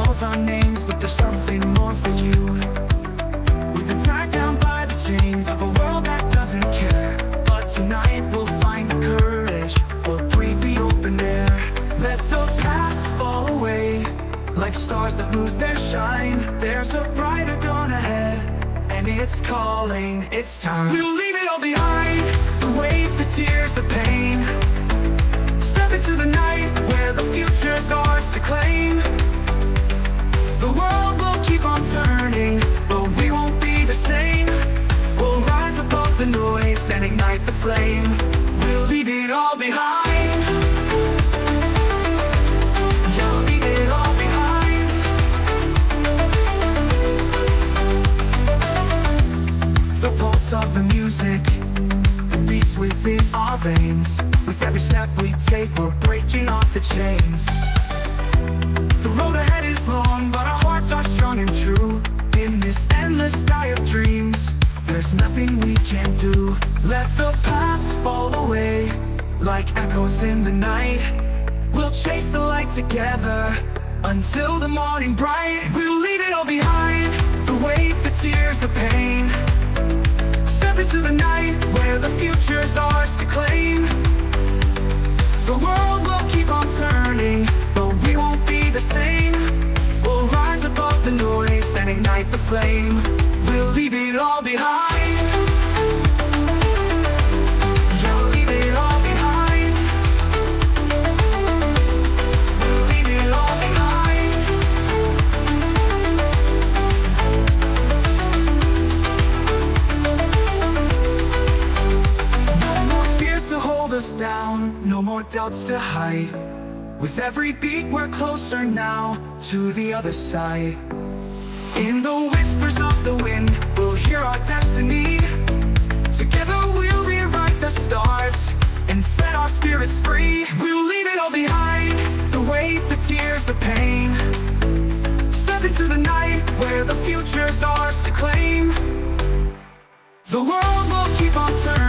calls our names, but there's something more for you. We've been tied down by the chains of a world that doesn't care, but tonight we'll find the courage. We'll breathe the open air. Let the past fall away, like stars that lose their shine. There's a brighter dawn ahead, and it's calling, it's time. We'll leave it all behind, the weight, the tears, the pain. Step into the night where the future's ours to claim. The world will keep on turning, but we won't be the same. We'll rise above the noise and ignite the flame. We'll leave it all behind. Yeah, we'll leave it all behind. The pulse of the music, the beats within our veins. With every step we take, we're breaking off the chains. The road ahead is long, but our hearts are strong and true. In this endless sky of dreams, there's nothing we can't do. Let the past fall away, like echoes in the night. We'll chase the light together, until the morning bright. We'll leave it all behind, the weight, the tears, the pain. Step into the night, where the future's ours to claim. The world will keep on turning, but we won't be the same. We'll rise above the noise and ignite the flame. We'll leave it all behind. Yeah, we'll leave it all behind. We'll leave it all behind. No more fears to hold us down, no more doubts to hide. With every beat we're closer now to the other side. In the whispers of the wind, we'll hear our destiny. Together we'll rewrite the stars and set our spirits free. We'll leave it all behind, the weight, the tears, the pain. Step into the night where the future's ours to claim. The world will keep on turning.